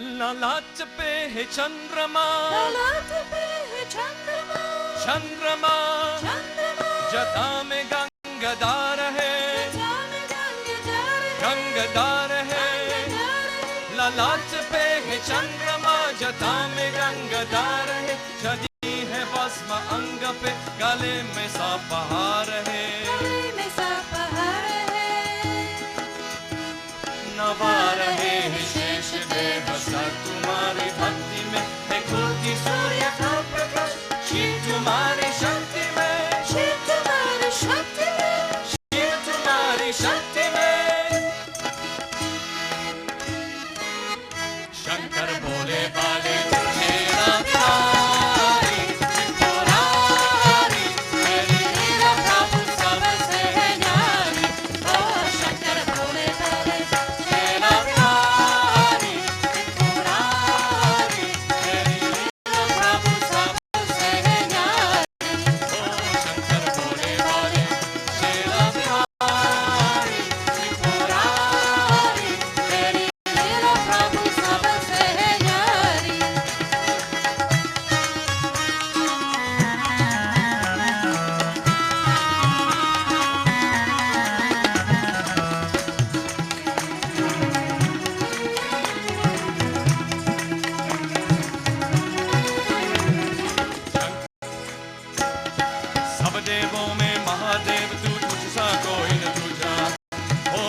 ललाट पे है चंद्रमा, ललाट पे है चंद्रमा, चंद्रमा जटा में गंगाधार है, गंगाधार है। ललाट पे है चंद्रमा, जटा में गंगाधार है। चढ़ी है भस्म अंग पे, गले में सापहार है, नवा रहे है शेष देव सा तुम्हारी भक्ति में, है कोटि सूर्य का प्रकाश शिव तुम्हारी शक्ति में, शिव तुम्हारी शक्ति में, शिव तुम्हारी शक्ति में। शंकर भोले बाले शेरा प्यारी त्रिपुरारी, मेरी लीला प्रभु सबसे है न्यारी। ओ शंकर भोले बाले शेरा प्यारी त्रिपुरारी, मेरी लीला प्रभु सबसे है न्यारी। ओ शंकर भोले बाले शेरा प्यारी त्रिपुरारी, मेरी लीला प्रभु सबसे है न्यारी। सब देवों में महादेव तू, तुझसा कोई न दूजा। ओ,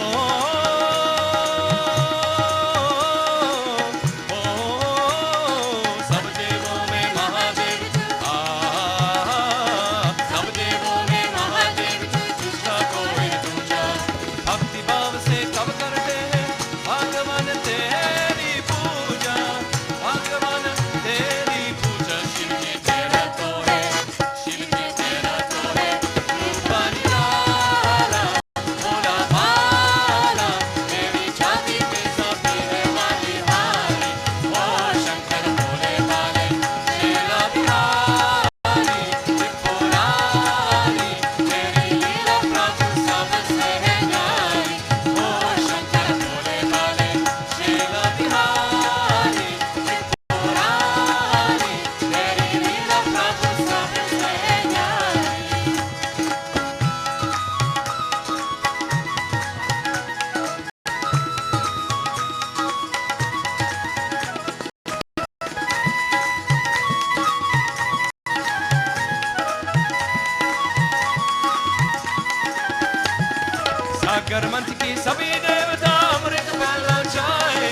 सब देवों में महादेव, सब देवों में महादेव तू, तुझसा कोई न दूजा। भक्ति भाव से कब करते हैं भगवान तेरी पूजा, भगवान तेरी पूजा। शिव जी तेरा तो है, शिव जी तेरा तो है रूप निराला, भोला भाला, तेरी छाती पे सभी है बलिहारी। ओ शंकर भोले बाले शेरा बिहारी त्रिपुरारी, तेरी लीला प्रभु सबसे है न्यारी। ओ शंकर भोले बाले शेरा बिहारी त्रिपुरारी, तेरी लीला प्रभु सबसे है न्यारी। सागर मंच की सभी देवता अमृत पाना चाहे,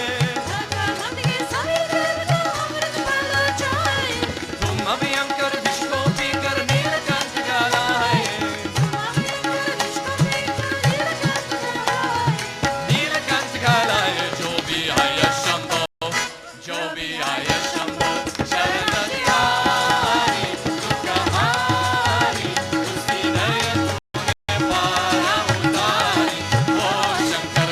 तुम अभयंकर विश्व पीकर नीलकंठ गालाए, नीलकंठ गालाए। जो भी आए शंभो, जो भी आए शंभो, शरण तिहारी दुखहारी, उसकी दया तूने पारा उतारी। ओ शंकर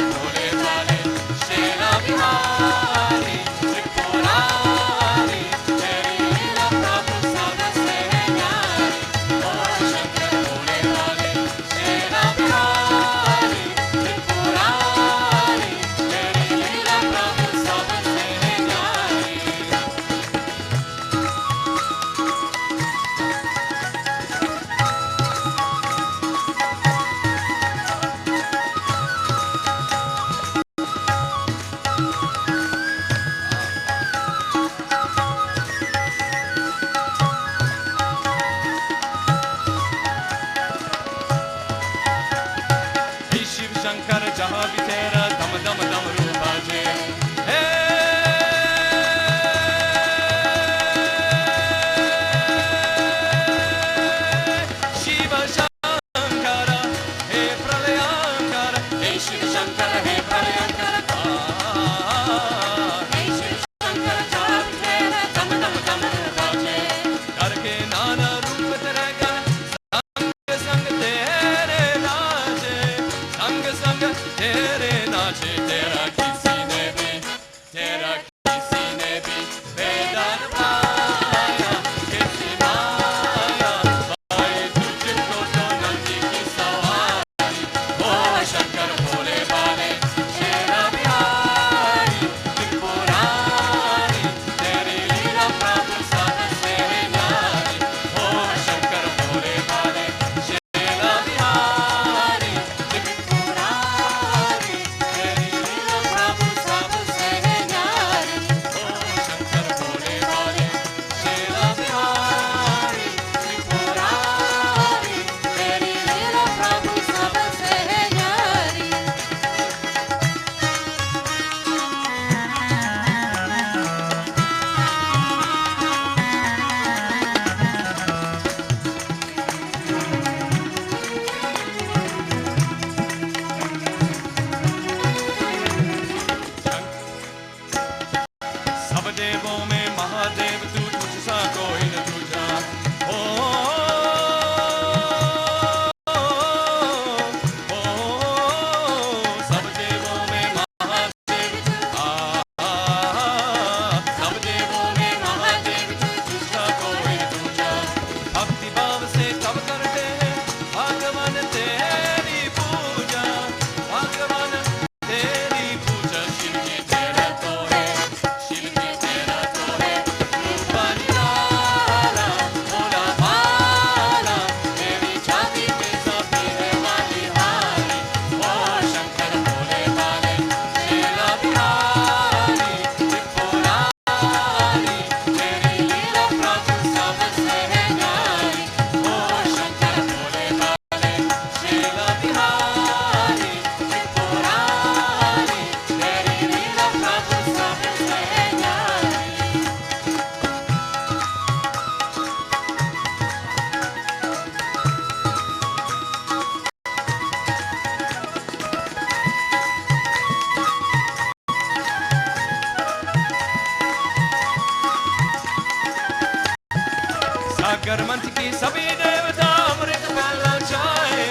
मंच की सभी देवता अमृत प्याला चाहे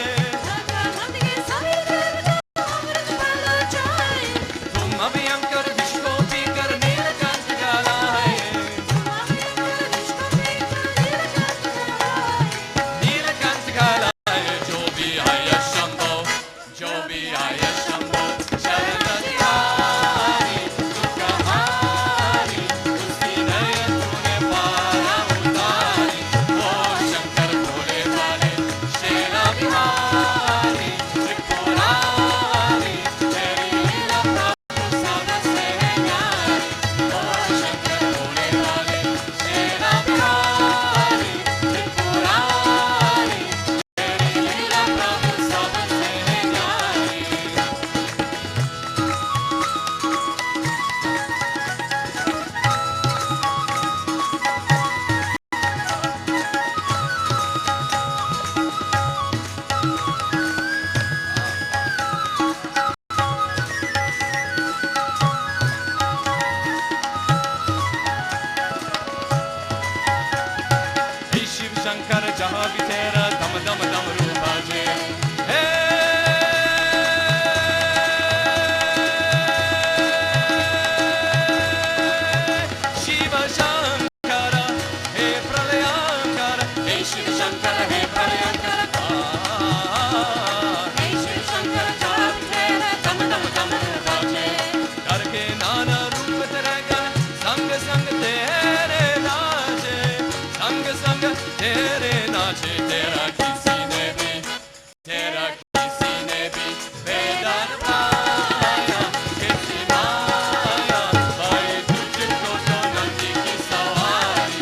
मंच के सभी देवता अमृत प्याला चाहे तुम अभियंकर विश्व को पीकर नीलकंठ गालाए नीलकंठ गालाए जो भी आया शंभो शरण तिहारी दुखहारी उसकी नयन तूने पारा उतारी ओ शंकर भोले भाले शेरा बिहारी त्रिपुरारी तेरी लीला प्रभु सबसे न्यारी ओ शंकर भोले भाले शेरा बिहारी त्रिपुरारी तेरी लीला प्रभु सबसे न्यारी हे शिव शंकर जहाँ भी तेरा दम दम डमरू बाजे हे शिव शंकर हे प्रलयंकर हे शिव शंकर हे प्रलयंकर हे शिव शंकर जहाँ भी तेरा दम दम डमरू बाजे करके नाना रूप तेरे गण संग संग तेरे नाचे संग संग तेरे नाचे तेरा किसी ने भी वेदन पाया किसी माया भाई तुझको तो नंदी की सवारी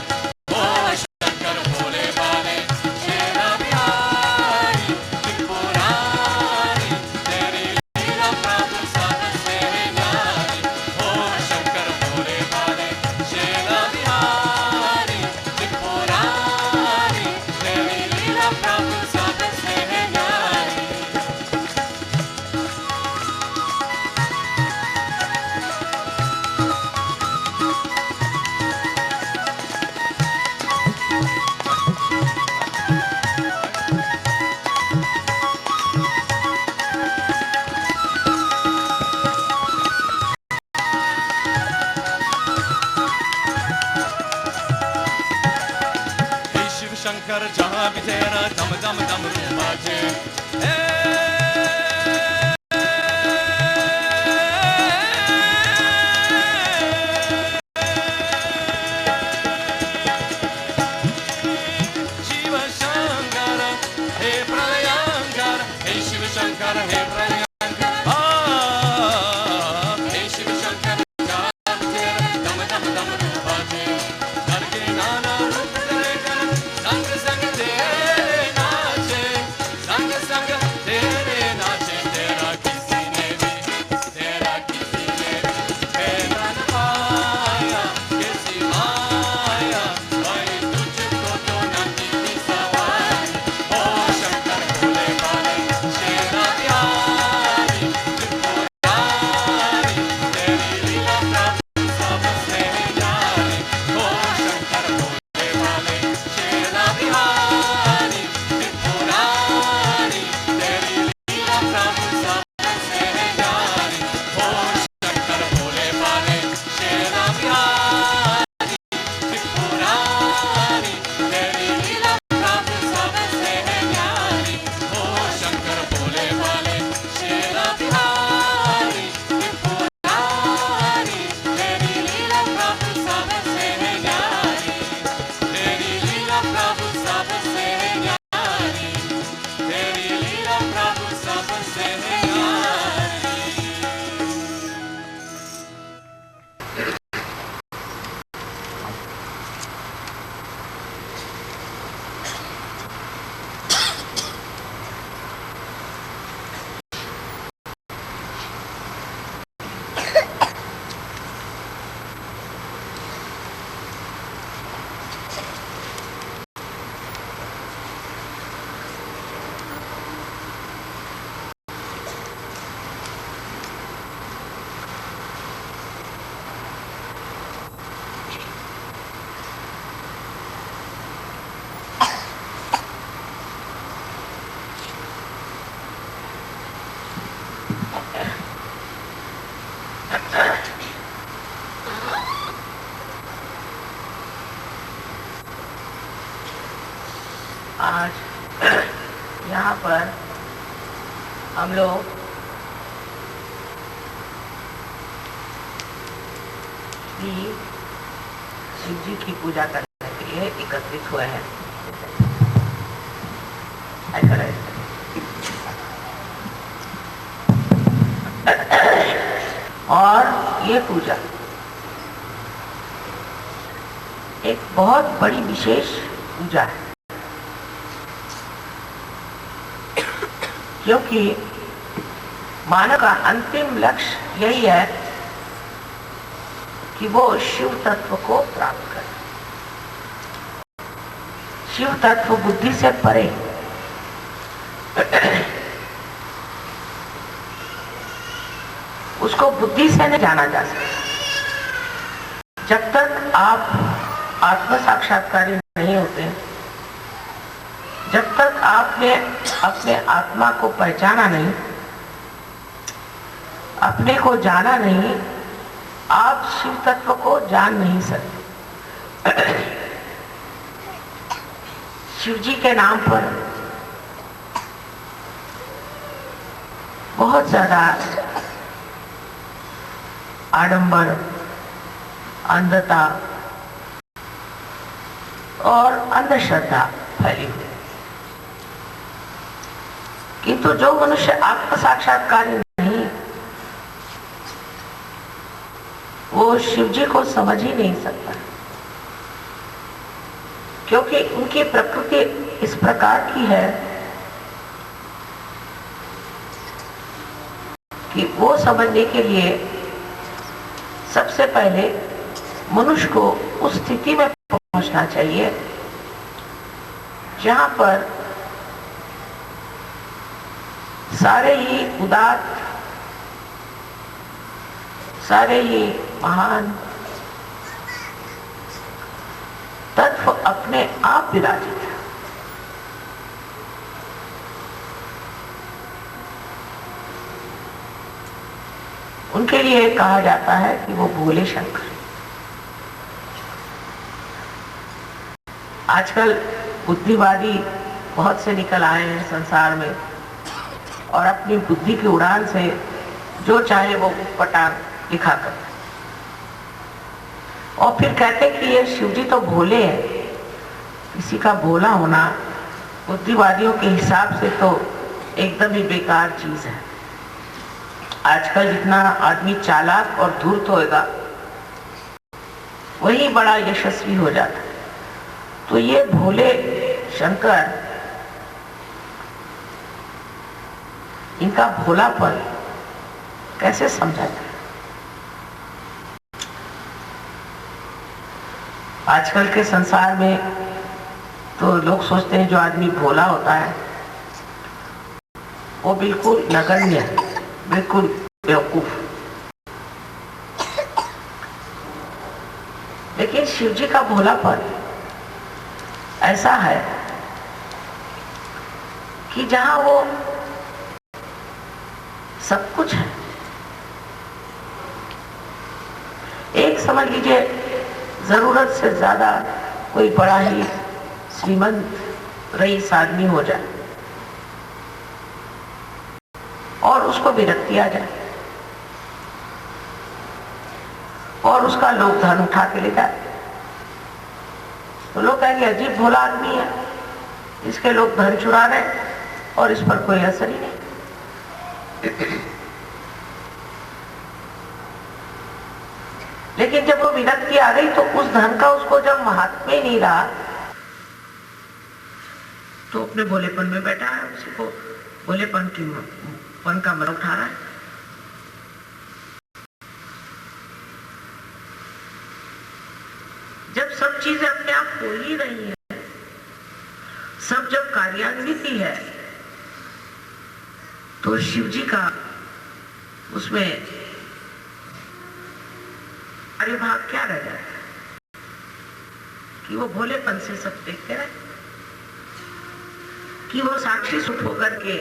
ओ शंकर भोले भाले शेरा बिहारी त्रिपुरारी तेरी लीला प्रभु सबसे न्यारी ओ शंकर भोले भाले शेरा बिहारी त्रिपुरारी तेरी लीला प्रभु सबसे न्यारी हे शिव शंकर जहाँ भी तेरा दम दम डमरू बाजे हे शिव शंकर हे प्रलयंकर हे शिव शंकर हे प्रलयंकर हे शिव शंकर जहाँ भी तेरा दम दम डमरू बाजे करके नाना रूप तेरे गण संग संग तेरे नाचे संग संग तेरे आज यहाँ पर हम लोग शिव जी की पूजा करने के लिए एकत्रित हुए हैं। और ये पूजा एक बहुत बड़ी विशेष पूजा है, क्योंकि मानव का अंतिम लक्ष्य यही है कि वो शिव तत्व को प्राप्त करे। शिव तत्व बुद्धि से परे उसको बुद्धि से नहीं जाना जा सकता। जब तक आप आत्म साक्षात्कारी नहीं होते, जब तक आपने अपने आत्मा को पहचाना नहीं, अपने को जाना नहीं, आप शिव तत्व को जान नहीं सकते। शिव जी के नाम पर बहुत ज्यादा आडंबर, अंधता और अंधश्रद्धा फैली हुई। किंतु जो मनुष्य आत्म साक्षात्कारी नहीं, वो शिव जी को समझ ही नहीं सकता, क्योंकि उनकी प्रकृति इस प्रकार की है कि वो समझने के लिए सबसे पहले मनुष्य को उस स्थिति में पहुंचना चाहिए जहां पर सारे ही उदात्त, सारे ही महान तत्व अपने आप विराजित है। उनके लिए कहा जाता है कि वो भोले शंकर। आजकल बुद्धिवादी बहुत से निकल आए हैं संसार में और अपनी बुद्धि की उड़ान से जो चाहे वो पटान दिखा कर, और फिर कहते कि ये शिवजी तो भोले हैं। किसी का भोला होना बुद्धिवादियों के हिसाब से तो एकदम ही बेकार चीज है। आजकल जितना आदमी चालाक और धूर्त होएगा, वही बड़ा यशस्वी हो जाता है। तो ये भोले शंकर, इनका भोलापन कैसे समझा जाए? आजकल के संसार में तो लोग सोचते हैं जो आदमी भोला होता है वो बिल्कुल नगण्य, बिल्कुल बेवकूफ। लेकिन शिव जी का भोलापन ऐसा है कि जहां वो सब कुछ है। एक समझ लीजिए जरूरत से ज्यादा कोई बड़ा ही श्रीमंत रईस आदमी हो जाए और उसको विरक्ति आ जाए और उसका लोग धन उठा के ले जाए, तो लोग कहेंगे अजीब भोला आदमी है, इसके लोग धन चुरा रहे और इस पर कोई असर ही नहीं। लेकिन जब वो विरक्ति आ गई तो उस धन का उसको जब महात्मा ही नहीं रहा, तो अपने भोलेपन में बैठा है, उसी को भोलेपन का मर उठा रहा है। जब सब चीजें अपने आप हो ही रही है, सब जब कार्यान्वित ही है, तो शिव जी का उसमें कार्यभाग क्या रह जाता है कि वो भोलेपन से सब देखते रहे, कि वो साक्षी सुख होकर के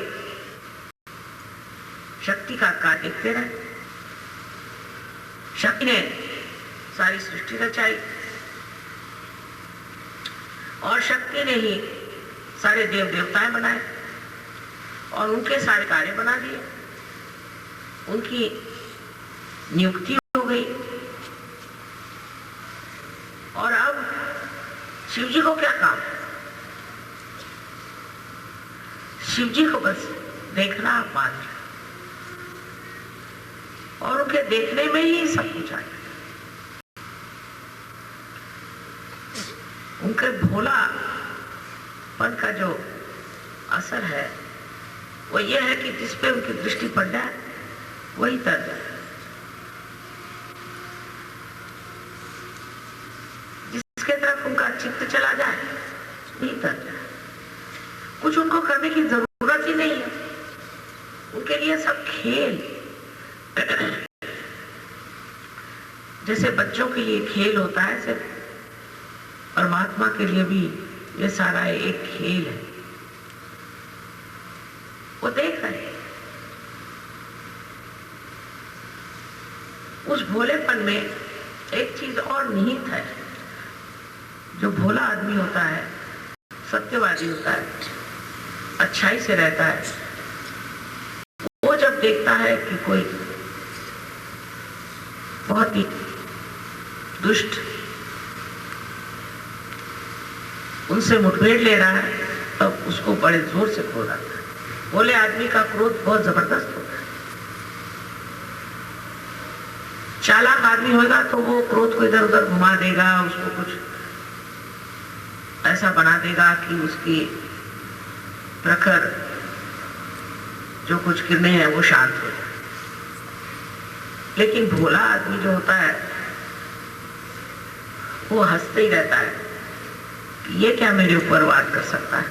शक्ति का कार्य देखते रहे। शक्ति ने सारी सृष्टि रचाई और शक्ति ने ही सारे देव देवताएं बनाए और उनके सारे कार्य बना दिए, उनकी नियुक्ति हो गई। और अब शिव जी को क्या काम? शिव जी को बस देखना मात्र, और उनके देखने में ही सब कुछ आ जाए। उनके भोलापन का जो असर है वो ये है कि जिस पे उनकी दृष्टि पड़ जाए वही तर जाए, जिसके तरफ उनका चित्त चला जाए वही तर जाए। कुछ उनको करने की जरूरत ही नहीं है, उनके लिए सब खेल। जैसे बच्चों के लिए खेल होता है, सिर्फ परमात्मा के लिए भी ये सारा एक खेल है। वो देख रहे हैं उस भोलेपन में एक चीज और निहित है। जो भोला आदमी होता है, सत्यवादी होता है, अच्छाई से रहता है, वो जब देखता है कि कोई बहुत ही दुष्ट उनसे मुठभेड़ ले रहा है, तब उसको बड़े जोर से क्रोध आता है। भोले आदमी का क्रोध बहुत जबरदस्त होता है। चालाक आदमी होगा तो वो क्रोध को इधर उधर घुमा देगा, उसको कुछ ऐसा बना देगा कि उसकी प्रखर जो कुछ किरणें हैं वो शांत हो जाए। लेकिन भोला आदमी जो होता है वो हंसते ही रहता है कि ये क्या मेरे ऊपर वार कर सकता है।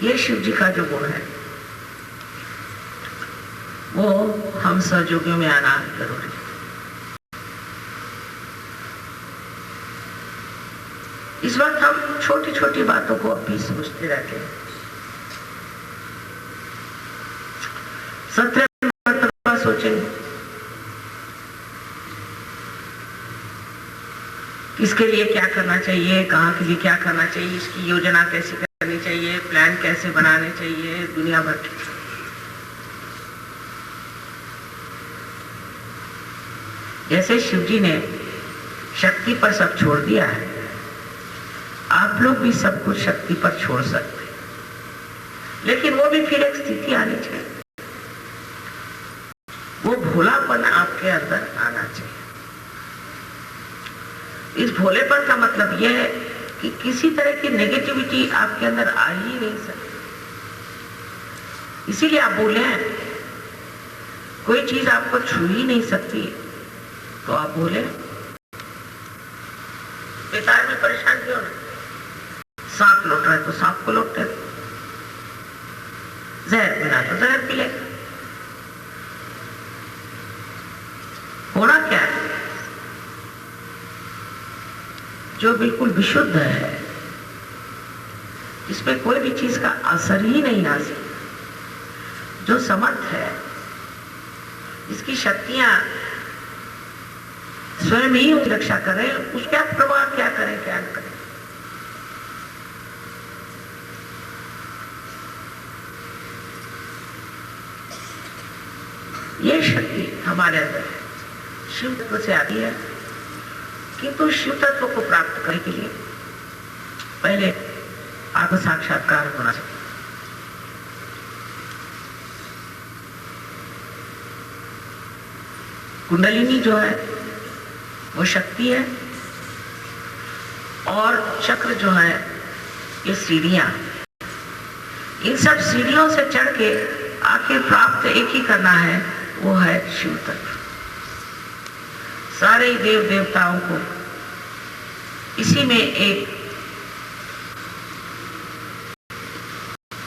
ये शिव जी का जो गुण है वो हम सहयोगियों में आना जरूरी है। इस वक्त हम छोटी छोटी बातों को अभी सोचते रहते हैं। 17 मरतबा सोचेंगे इसके लिए क्या करना चाहिए, कहाँ के लिए क्या करना चाहिए, इसकी योजना कैसे करनी चाहिए, प्लान कैसे बनाने चाहिए, दुनिया भर की। जैसे शिव जी ने शक्ति पर सब छोड़ दिया है, आप लोग भी सब कुछ शक्ति पर छोड़ सकते हैं, लेकिन वो भी फिर एक स्थिति आनी चाहिए, वो भोलापन आपके अंदर आना चाहिए। इस भोलेपन का मतलब यह है कि किसी तरह की नेगेटिविटी आपके अंदर आ ही नहीं सकती। इसीलिए आप बोले हैं कोई चीज आपको छू ही नहीं सकती, तो आप बोले बेकार में परेशान क्यों ना। सांप लौट रहा है तो सांप को लौटते, जहर पीना तो जहर पी लेगा। होना क्या है? जो बिल्कुल विशुद्ध है, इसमें कोई भी चीज का असर ही नहीं आ सकता, जो समर्थ है, जिसकी शक्तियां स्वयं ही उसकी रक्षा करें, उसका प्रभाव क्या करें क्या न करें। ये शक्ति हमारे अंदर है, शिव तत्व से आती है। किंतु शिव तत्व को प्राप्त करने के लिए पहले आत्म साक्षात्कार होना चाहिए। कुंडलिनी जो है वो शक्ति है, और चक्र जो है ये सीढ़ियां। इन सब सीढ़ियों से चढ़ के आखिर प्राप्त एक ही करना है, वो है शिव तत्व। सारे देव देवताओं को इसी में एक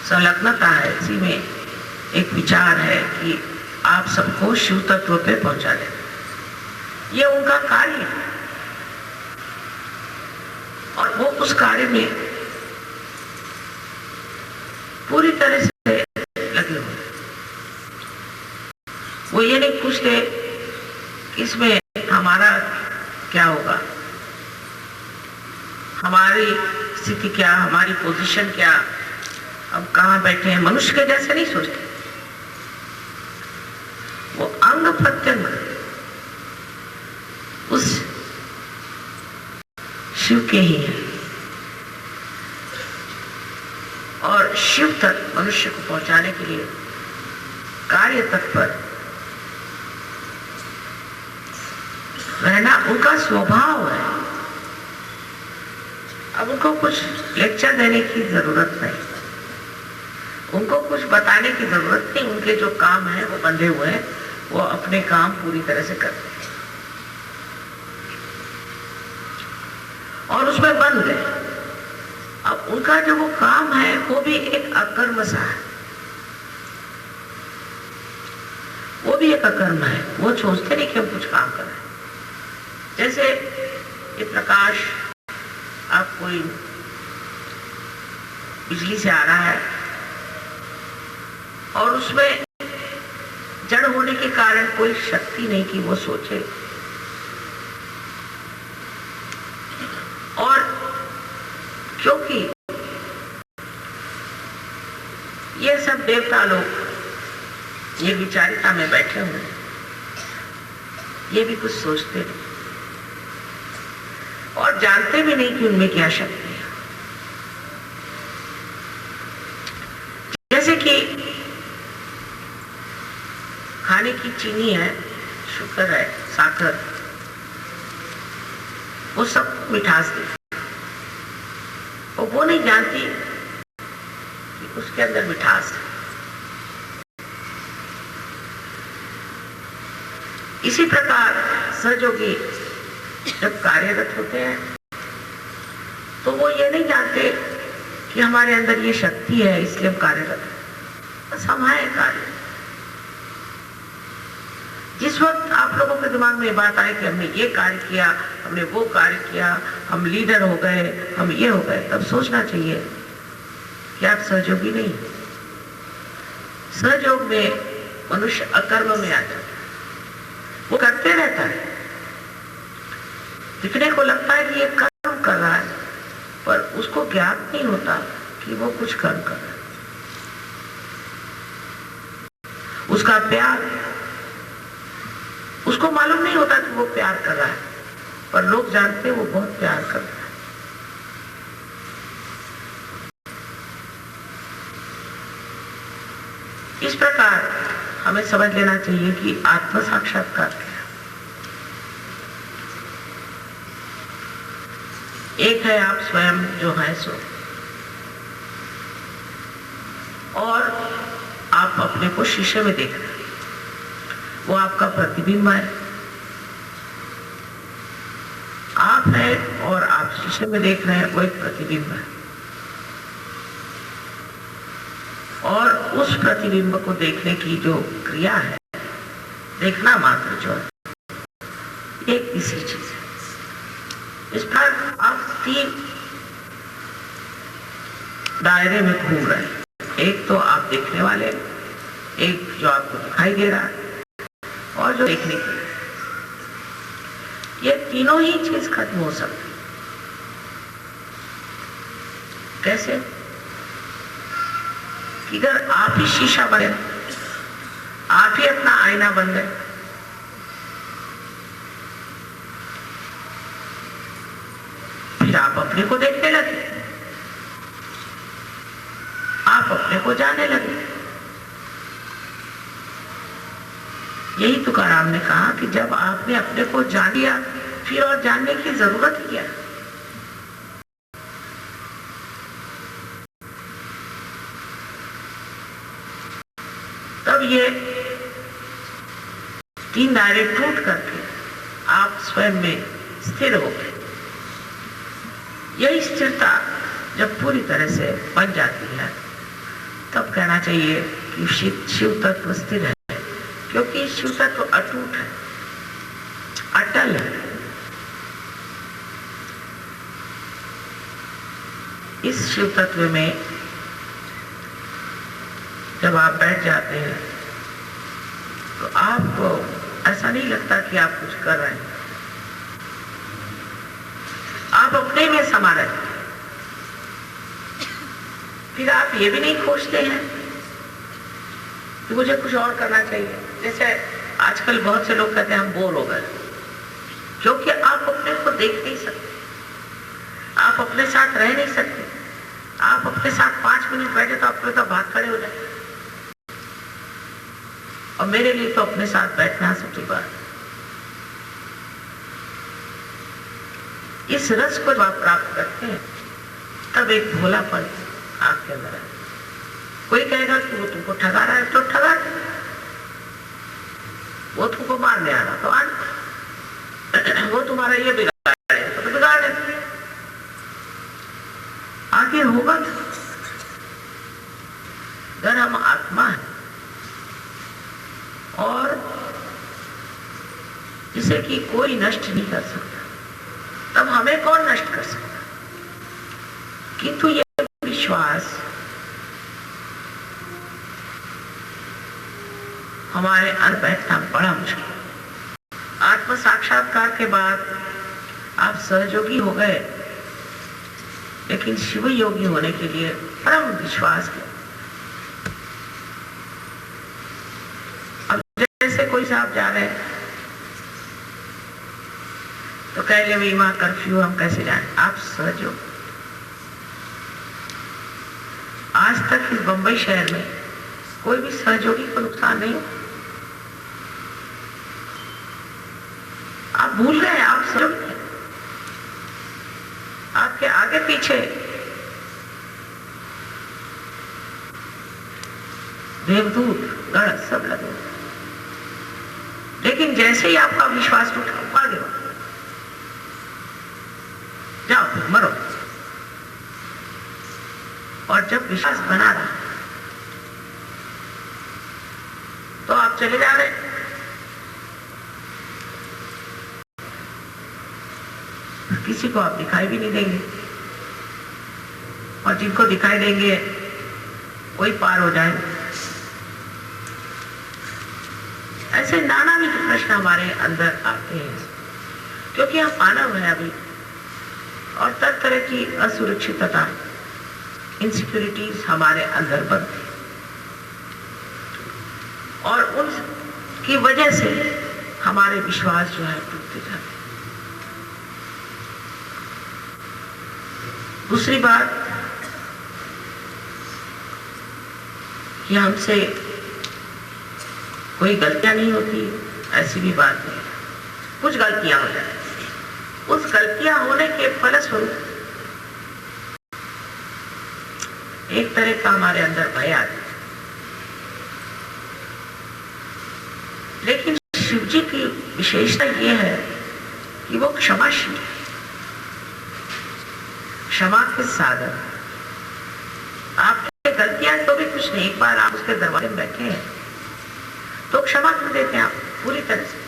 संलग्नता है, इसी में एक विचार है कि आप सबको शिव तत्व पे पहुंचा दें। ये उनका कार्य है, और वो उस कार्य में पूरी तरह से लगे हुए। वो ये नहीं पूछते कि इसमें हमारा क्या होगा, हमारी स्थिति क्या, हमारी पोजीशन क्या, हम कहाँ बैठे हैं, मनुष्य के जैसे नहीं सोचते। वो अंग प्रत्यंग उस शिव के ही है और शिव तक मनुष्य को पहुंचाने के लिए कार्य तत्पर रहना उनका स्वभाव है। अब उनको कुछ लेक्चर देने की जरूरत नहीं, उनको कुछ बताने की जरूरत नहीं। उनके जो काम है वो बंधे हुए हैं, वो अपने काम पूरी तरह से करते हैं और उसमें बंध गए। अब उनका जो वो काम है वो भी एक अकर्म सा है, वो भी एक अकर्म है। वो सोचते नहीं कि हम कुछ काम कर रहे हैं। जैसे ये प्रकाश आप कोई बिजली से आ रहा है और उसमें जड़ होने के कारण कोई शक्ति नहीं कि वो सोचे, और क्योंकि ये सब देवता लोग ये विचारिता में बैठे हुए हैं, ये भी कुछ सोचते नहीं और जानते भी नहीं कि उनमें क्या शक्ति है। जैसे कि खाने की चीनी है, शुगर है, साकर, वो सब मिठास देती, और वो नहीं जानती कि उसके अंदर मिठास है। इसी प्रकार सहयोगी जब कार्यरत होते हैं तो वो ये नहीं जानते कि हमारे अंदर ये शक्ति है इसलिए हम कार्यरत हैं, बस हम हैं कार्य। जिस वक्त आप लोगों के दिमाग में ये बात आए कि हमने ये कार्य किया, हमने वो कार्य किया, हम लीडर हो गए, हम ये हो गए, तब सोचना चाहिए कि आप सहयोगी नहीं। सहयोग में मनुष्य अकर्म में आ जाता है, वो करते रहता है, दिखने को लगता है कि ये कर्म कर रहा है, पर उसको ज्ञात नहीं होता कि वो कुछ कर्म कर रहा है। उसका प्यार, उसको मालूम नहीं होता कि वो प्यार कर रहा है, पर लोग जानते हैं वो बहुत प्यार कर रहा है। इस प्रकार हमें समझ लेना चाहिए कि आत्म साक्षात्कार क्या है। एक है आप स्वयं जो है सो, और आप अपने को शीशे में देख रहे हैं, वो आपका प्रतिबिंब है। आप है और आप शीशे में देख रहे हैं, वो एक प्रतिबिंब है, और उस प्रतिबिंब को देखने की जो क्रिया है, देखना मात्र जो है, एक तीसरी चीज है। इस पर आप 3 दायरे में घूम रहे हैं। एक तो आप देखने वाले, एक जो आपको दिखाई दे रहा है, और जो देखने के लिए। ये तीनों ही चीज खत्म हो सकती। कैसे? कि अगर आप ही शीशा बने, आप ही अपना आईना बन गए, फिर आप अपने को देखने लगे, आप अपने को जानने लगे। यही तुकाराम ने कहा कि जब आपने अपने को जान लिया, फिर और जानने की जरूरत ही क्या। तब ये 3 दायरे टूट करके आप स्वयं में स्थिर हो गए। यही स्थिरता जब पूरी तरह से बन जाती है, तब कहना चाहिए कि शिव तत्व स्थिर है, क्योंकि शिव तत्व अटूट है, अटल है। इस शिव तत्व में जब आप बैठ जाते हैं तो आपको ऐसा नहीं लगता कि आप कुछ कर रहे हैं। आप अपने अपने में समा रहते हैं। फिर आप ये भी नहीं खोजते हैं कि मुझे कुछ और करना चाहिए। जैसे आजकल बहुत से लोग कहते हैं हम बोर हो गए, क्योंकि आप अपने को देख नहीं सकते, आप अपने साथ रह नहीं सकते। आप अपने साथ 5 मिनट बैठे तो अपने तो भाग खड़े हो जाए। और मेरे लिए तो अपने साथ बैठना सबसे बात, इस रस को जब आप प्राप्त करते हैं तब एक भोलापन आपके अंदर है। कोई कहेगा कि वो तुमको ठगा रहा है तो ठगा, वो तुमको मारने आ रहा तो आ, वो तुम्हारा ये बिगाड़ तो बिगाड़ दे। आगे होगा तो अगर हम आत्मा है और जिसे कि कोई नष्ट नहीं कर सकता, तब हमें कौन नष्ट कर सकता। किंतु ये विश्वास हमारे अंदर बैठना बड़ा मुश्किल। आत्म साक्षात्कार के बाद आप सहयोगी हो गए, लेकिन शिव योगी होने के लिए परम विश्वास के। अब जैसे कोई साहब जा रहे हैं तो कह ले भाई वहां कर्फ्यू, हम कैसे जाएं। आप सहयोग, आज तक इस बंबई शहर में कोई भी सहयोगी को नुकसान नहीं हो। आप भूल गए, आप सहयोगी हैं। आपके आगे पीछे देवदूत गण सब लगे, लेकिन जैसे ही आपका विश्वास उठा आगे बढ़ो, जाओ फिर मरो। और जब विश्वास बना रहा तो आप चले जा रहे, किसी को आप दिखाई भी नहीं देंगे, और जिनको दिखाई देंगे वही पार हो जाए। ऐसे नानाविध प्रश्न हमारे अंदर आते हैं, क्योंकि हम मानव है अभी, और तरह तरह की असुरक्षितता, इनसिक्योरिटीज हमारे अंदर बनती, और उनकी वजह से हमारे विश्वास जो है टूटते जाते हैं। दूसरी बात कि हमसे कोई गलतियां नहीं होती, ऐसी भी बात नहीं। कुछ गलतियां हो जाती, उस गलतियां होने के फलस्वरूप एक तरह का हमारे अंदर भय आता है। लेकिन शिव जी की विशेषता ये है कि वो क्षमाशील है, क्षमा के सागर। आपने गलतियां तो भी कुछ नहीं, एक बार आप उसके दरवाजे में बैठे हैं तो क्षमा कर देते हैं आप पूरी तरह से।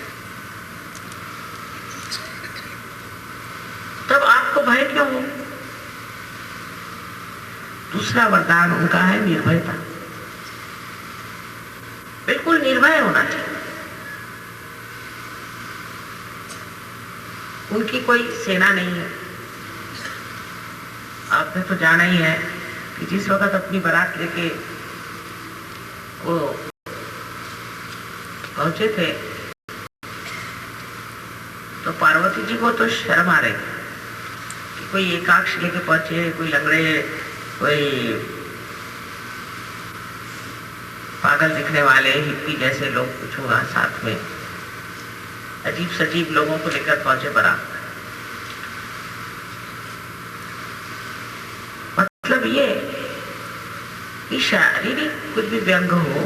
तब आपको भय क्यों हो? दूसरा वरदान उनका है निर्भयता। बिल्कुल निर्भय होना चाहिए। उनकी कोई सेना नहीं है। आपने तो जाना ही है कि जिस वक्त अपनी बारात लेके वो पहुंचे थे तो पार्वती जी को तो शर्म आ रही कि कोई एकाक्ष लेके पहुंचे, कोई लंगड़े, कोई पागल दिखने वाले हिप्पी जैसे लोग कुछ होगा, साथ में अजीब सजीब लोगों को लेकर पहुंचे बारात। मतलब ये कि शारीरिक कुछ भी व्यंग हो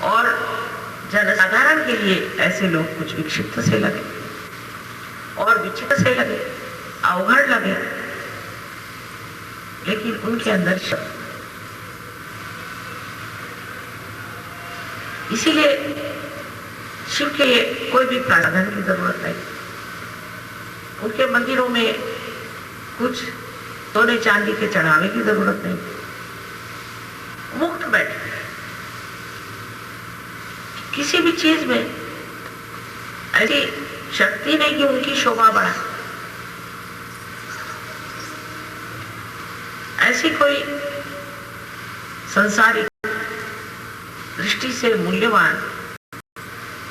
और जनसाधारण के लिए ऐसे लोग कुछ विक्षिप्त से लगे और विचित्र से लगे, अवघड़ लगे, लेकिन उनके अंदर शब्द। इसीलिए शिव के कोई भी प्रावधान की जरूरत नहीं। उनके मंदिरों में कुछ सोने चांदी के चढ़ावे की जरूरत नहीं। मुक्त बैठे, किसी भी चीज में ऐसी शक्ति नहीं कि उनकी शोभा बढ़ा। ऐसी कोई संसारिक दृष्टि से मूल्यवान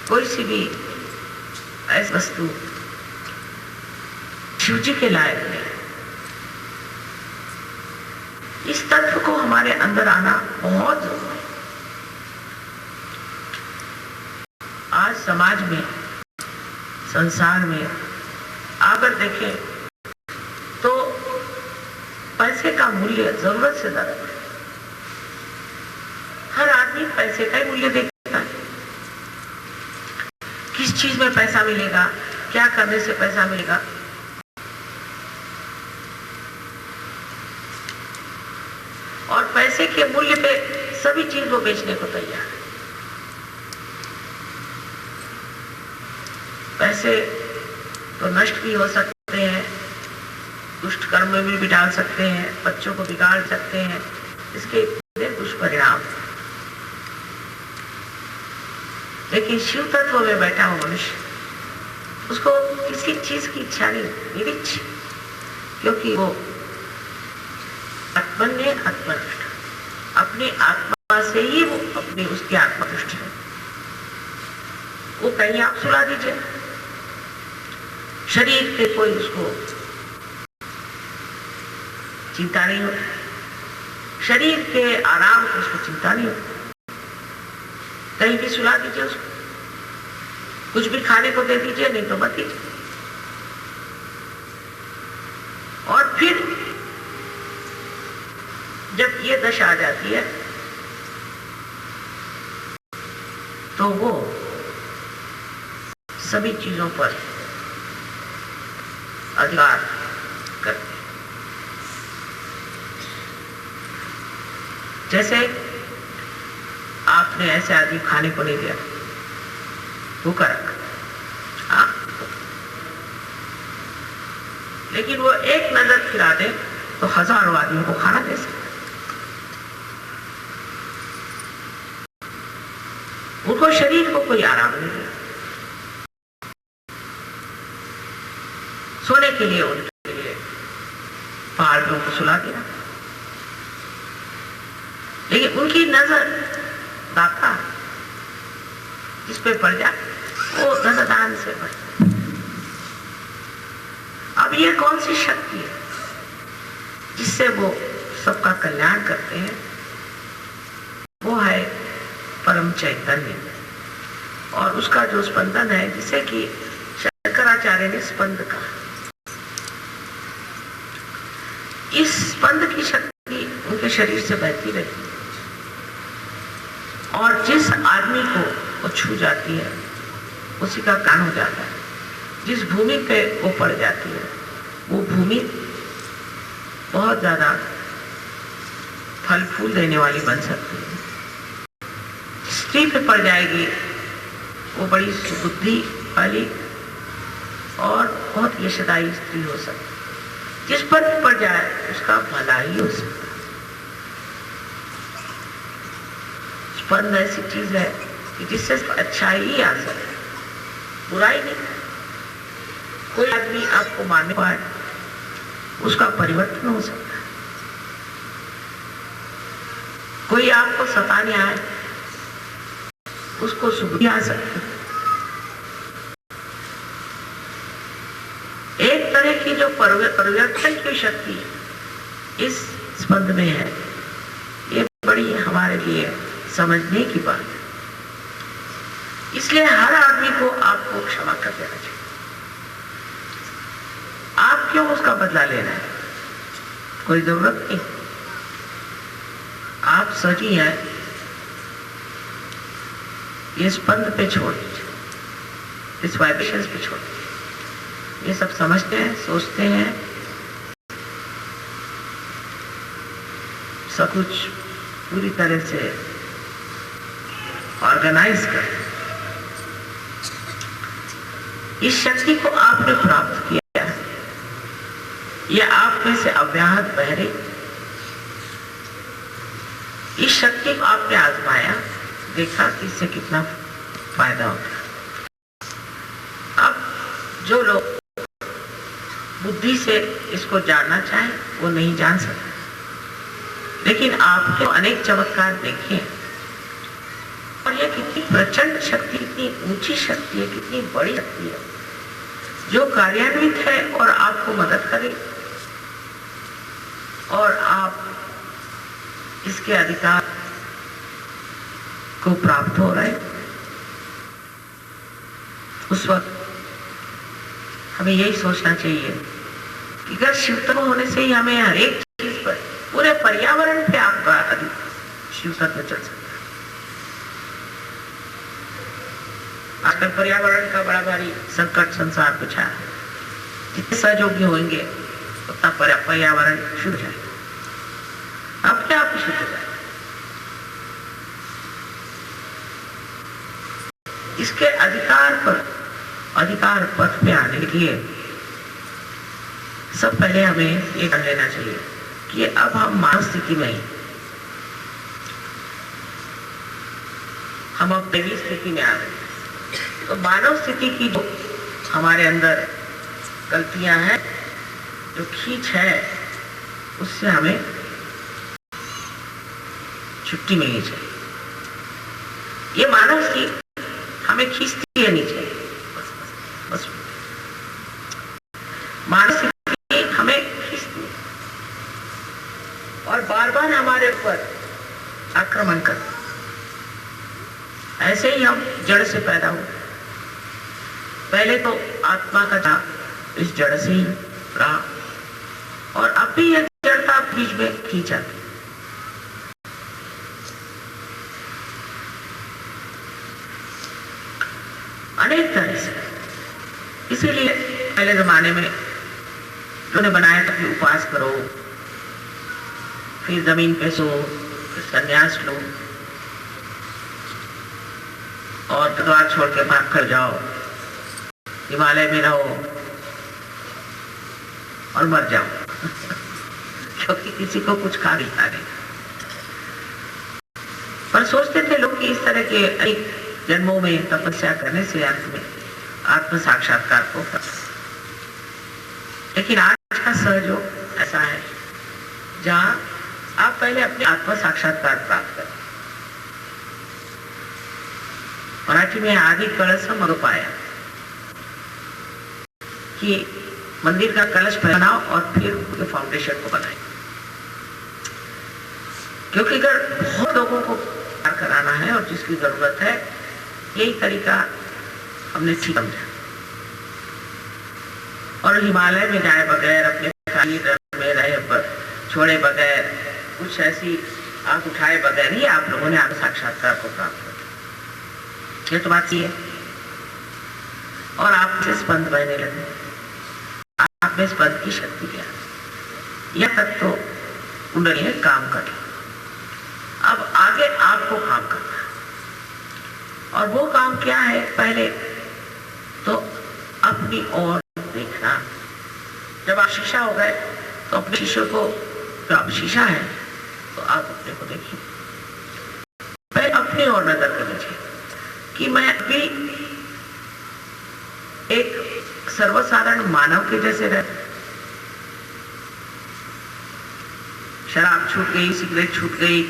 कोई सी भी ऐसी वस्तु शिव जी के लायक नहीं। इस तत्व को हमारे अंदर आना बहुत जरूरी है। आज समाज में, संसार में अगर देखें तो पैसे का मूल्य जरूरत से ज्यादा है। हर आदमी पैसे का ही मूल्य देखता है। किस चीज में पैसा मिलेगा, क्या करने से पैसा मिलेगा। और पैसे के मूल्य पे सभी चीज वो बेचने को तैयार है। पैसे तो नष्ट भी हो सकते हैं, दुष्ट कर्म में भी डाल सकते हैं, बच्चों को बिगाड़ सकते हैं, इसके दुष्परिणाम। लेकिन शिव तत्व में बैठा हो मनुष्य, उसको किसी चीज की इच्छा नहीं, निरीक्ष, क्योंकि वो आत्मन्य आत्मनिष्ठ, अपनी आत्मा से ही वो अपनी उसकी आत्मनिष्ठ है। वो कहीं आप सुला दीजिए, शरीर के कोई उसको चिंता नहीं होती, शरीर के आराम की उसको चिंता नहीं होती। कहीं भी सुला दीजिए उसको, कुछ भी खाने को दे दीजिए, नहीं तो मत दीजिए। और फिर जब ये दशा आ जाती है तो वो सभी चीजों पर अधिकार करते। जैसे आपने ऐसे आदमी खाने को नहीं दिया, भूखा रखा, लेकिन वो एक नजर फिरा दे तो हजारों आदमियों को खाना दे सकते। उनको शरीर को कोई आराम नहीं है, सोने के लिए उनके लिए पहाड़ों को सुला दिया, लेकिन उनकी नजर दाता जिस पे पड़ जाए वो धनदान से पड़ जाए। अब ये कौन सी शक्ति है जिससे वो सबका कल्याण करते हैं? वो है परम चैतन्य, और उसका जो स्पंदन है, जिसे कि शंकराचार्य ने स्पंद कहा। इस स्पंद की शक्ति उनके शरीर से बहती रहती है, और जिस आदमी को वो छू जाती है उसी का कान हो जाता है। जिस भूमि पे वो पड़ जाती है वो भूमि बहुत ज्यादा फल फूल देने वाली बन सकती है। स्त्री पे पड़ जाएगी वो बड़ी सुबुद्धि वाली और बहुत यशदायी स्त्री हो सकती है। जिस पर भी पड़ जाए उसका भला ही हो सकता है। स्पंद ऐसी चीज है कि जिससे अच्छा ही आ सकता है, बुराई नहीं। कोई आदमी आपको मारने पाए उसका परिवर्तन हो सकता है, कोई आपको सताने आए उसको सुबुद्धि आ सकती है। एक तरह की जो परिवर्तन की शक्ति इस स्पंद में है, ये बड़ी हमारे लिए समझने की बात है। इसलिए हर आदमी को आपको क्षमा कर देना चाहिए। आप क्यों उसका बदला लेना है? कोई जरूरत नहीं। आप सही हैं, ये स्पंद पे छोड़ दीजिए, इस वाइब्रेशंस पे छोड़ दीजिए। ये सब समझते हैं, सोचते हैं, सब कुछ पूरी तरह से ऑर्गेनाइज कर। इस शक्ति को आपने प्राप्त किया है, यह आप में से अव्याहत बह रही। इस शक्ति को आपने आजमाया, देखा कि इससे कितना फायदा होता है। अब जो लोग बुद्धि से इसको जानना चाहे वो नहीं जान सकते, लेकिन आपने अनेक चमत्कार देखे और ये कितनी प्रचंड शक्ति, कितनी ऊंची शक्ति है, कितनी बड़ी शक्ति है जो कार्यान्वित है और आपको मदद करे और आप इसके अधिकार को प्राप्त हो रहे। उस वक्त हमें यही सोचना चाहिए कि अगर शिवतत्व होने से ही हमें हर एक चीज पर, पूरे पर्यावरण पे आपका शिवतत्व चल सकता है। आजकल पर्यावरण का बड़ा भारी संकट संसार पे छाया है। जितने सहयोगी होंगे उतना पर्यावरण शुद्ध जाएगा, अपने आप ही शुद्ध हो जाएगा। इसके अधिकार पथ पे आने के लिए सब पहले हमें ये कर लेना चाहिए कि अब हम मानव स्थिति में, हम अब दैवी स्थिति में आ गए। तो मानव स्थिति की जो हमारे अंदर गलतियां हैं, जो खींच है, उससे हमें छुट्टी मिलनी चाहिए। ये मानव स्थिति हमें खींचती है नीचे, बस मानव स्थिति हमें खींचती है और बार बार हमारे ऊपर आक्रमण करती। ऐसे ही हम जड़ से पैदा हुए। पहले तो आत्मा का था, इस जड़ से ही रहा और अब भी यह जड़ता बीच में खींचा। अनेक तरह से। इसीलिए पहले जमाने में उन्होंने बनाया था कि उपवास करो, फिर जमीन पे सो, फिर संन्यास लो और परिवार छोड़ के भाग कर जाओ, हिमालय में रहो और मर जाओ क्योंकि किसी को कुछ खा नहीं था नहीं। पर सोचते थे लोग कि इस तरह के अनेक जन्मों में तपस्या करने से अंत में आत्म साक्षात्कार को प्राप्त। लेकिन आज का सहयोग ऐसा है जहां आप पहले अपने आत्म साक्षात्कार प्राप्त करें। मराठी में आदि कलश मरुपाया कि मंदिर का कलश बनाओ और फिर उसके फाउंडेशन को बनाए। क्योंकि अगर बहुत लोगों को प्यार कराना है और जिसकी जरूरत है, यही तरीका हमने ठीक समझा। और हिमालय में जाए बगैर, अपने खाली में रहे छोड़े बगैर, कुछ ऐसी आंख उठाए बगैर ही आप लोगों ने आत्म साक्षात्कार को प्राप्त किया। ये तो बात ही है। और आपसे स्पंद बहने लगे, आप में स्पंद की शक्ति क्या, यह तक तो कुंडली है, काम कर। अब आगे आपको काम करना है और वो काम क्या है? पहले तो अपनी ओर देखना। जब आप शीशा हो गए तो अपने शीशे को, जो आप शीशा है तो आप अपने को देखिए। पहले अपनी ओर नजर करनी चाहिए कि मैं अभी एक सर्वसाधारण मानव के जैसे रह, शराब छूट गई, सिगरेट छूट गई,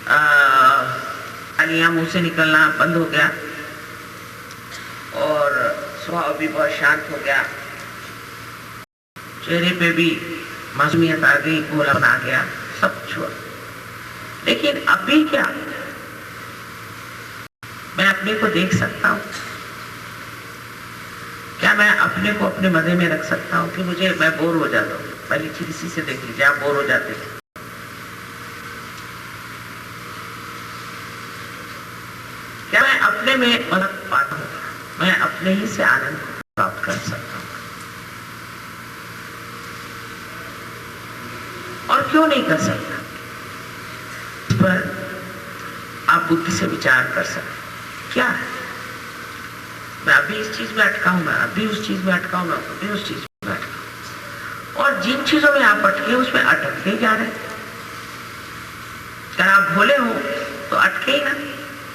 गालियां मुंह से निकलना बंद हो गया और स्वभाव भी बहुत शांत हो गया, चेहरे पे भी मासूमियत आ गई, भोलापन आ गया, सब छुआ। लेकिन अभी क्या मैं अपने को देख सकता हूं? क्या मैं अपने को अपने मजे में रख सकता हूं कि मैं बोर हो जाता हूं? पहली चीज इसी से देख लीजिए, आप बोर हो जाते हैं। क्या मैं अपने में मदद पाता हूं? मैं अपने ही से आनंद प्राप्त कर सकता हूं? और क्यों नहीं कर सकता? इस पर आप बुद्धि से विचार कर सकते। क्या है? मैं अभी इस चीज में अटका हूं, मैं अभी उस चीज में अटका हूं, मैं अभी उस चीज में अटका हूं। और जिन चीजों में आप अटके उसमें अटकते ही जा रहे। अगर आप भोले हो तो अटके ही ना,